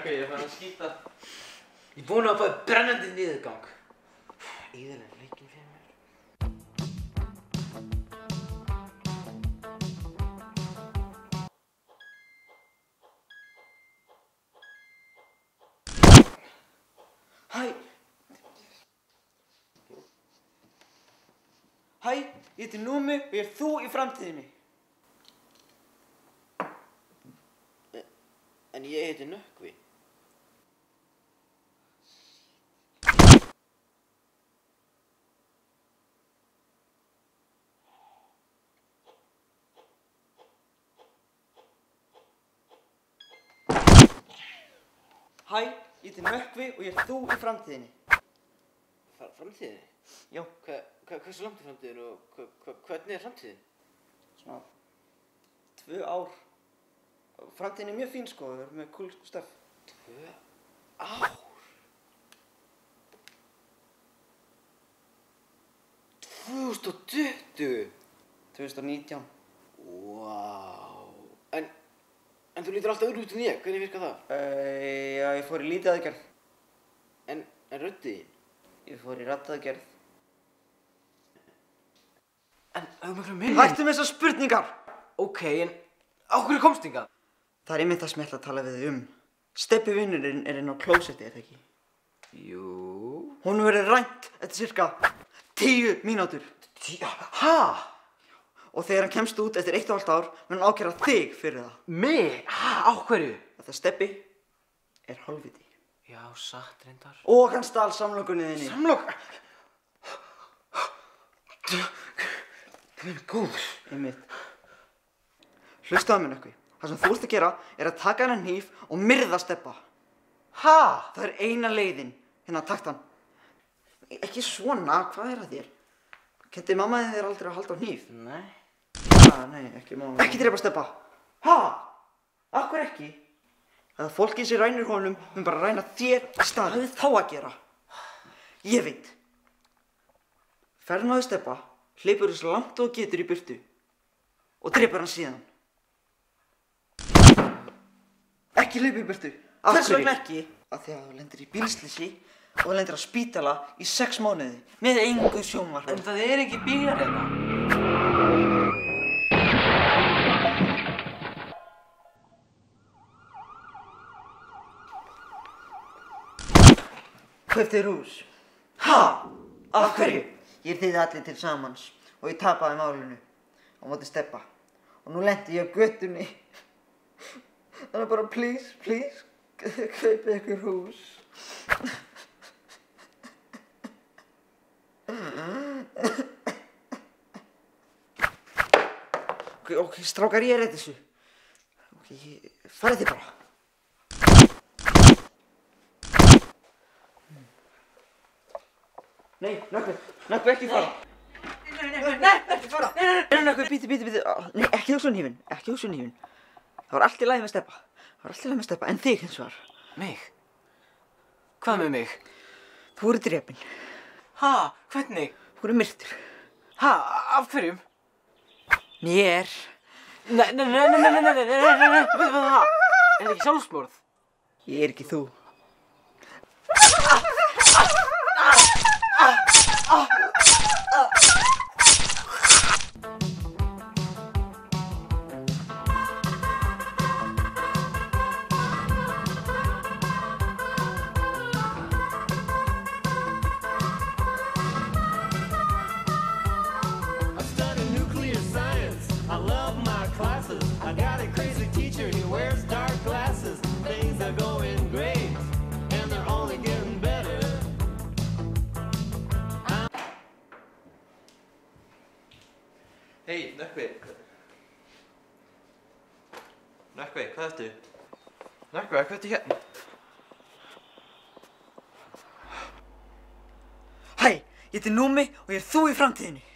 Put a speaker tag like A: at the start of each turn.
A: Nökkvi, ég er farin að skýta. Ég er búinn að fá brennandi niðurgang. Íðurlega leikinn fyrir mér.
B: Hæ, ég heiti Númi og ég er þú í framtíðinni.
A: En ég heiti Nökkvi.
B: Hæ, ég heiti Nökkvi og ég er þú í framtíðinni.
A: Framtíðinni?
B: Já.
A: Hversu langt er framtíðin og hvernig er framtíðin?
B: Svona 2 ár. Framtíðin er mjög fín sko, við erum með cool stuff.
A: 2 ár? 2020?
B: 2019.
A: Vá. En þú lítur alltaf út en ég, hvernig virkar það?
B: Já, ég fór í lítið aðgerð.
A: En röddið þín?
B: Ég fór í rattaðgerð.
A: En miklu minni.
B: Hættu með þessar spurningar!
A: Ok, en á hverju komst hingað?
B: Það er einmitt það sem ég ætla að tala við þig um. Stebbi vinnurinn er inn á klósetti, er það ekki?
A: Jú.
B: Hún verður rænt eftir cirka 10 mínútur.
A: Ha?
B: Og þegar hann kemst út eftir 1,5 ár, mun hann ákæra þig fyrir það.
A: Mig? Ha? Á hverju?
B: Þetta Stebbi er hálfviti.
A: Já, satt reyndar.
B: Og hann stal samlokunni þinni.
A: Samlok? Það er góður.
B: Einmitt. Hlustaðu mig Nökkvi. Það sem þú ert að gera er að taka hennar hníf og myrða Stebba.
A: Ha?
B: Það er eina leiðin. Hérna, takt hann. Ekki svona, hvað er að þér? Kenndi mamma þér aldrei að halda á hníf?
A: Nei.
B: Nei, ekki mamma. Ekki drepa Stebba. Ha? Akkur ekki? Það fólkið sem rænir honum mun bara ræna þér í stað. Hvað er þá að gera? Ég veit. Fernaðu Stebba, hleypur þess langt og getur í burtu og drepur hann síðan. Ekki hleypa í burtu. Hvers vegna ekki? Af því að þú lendir í bílslysi og þú lendir á spítala í 6 mánuði með engu sjónvarpi.
A: En það er ekki bílar hérna.
B: Kauptu þér hús. Ha? Af hverju? Ég þýði allir til samans og ég tapaði málinu á móti Stebba. Og nú lendi ég á götunni. Þannig bara please, kaupið ykkur hús. Ok, strákar, ég er þessu. Ok, farið þið bara. Nei, Nökkvi, ekki fara. Nei, ekki fara. Nei, Nökkvi, bíti. Nei, ekki hugsa hnífinn, Það var allt í lagi með Stebba. En þig hins vegar.
A: Mig? Hvað með mig?
B: Þú eru drepinn.
A: Ha? Hvernig?
B: Þú eru myrtur.
A: Ha? Af hverjum?
B: Mér.
A: Nei, veitu hvað það? Er það ekki sjálfsmorð?
B: Ég er ekki þú.
C: I love my classes. I got a crazy teacher, he wears dark glasses. Things are going great, and they're only getting better.
D: Hei, Nökkvi, hvað ertu? Nökkvi, hvað ertu hérna?
B: Hæ, ég heiti Númi og ég er þú í framtíðinni.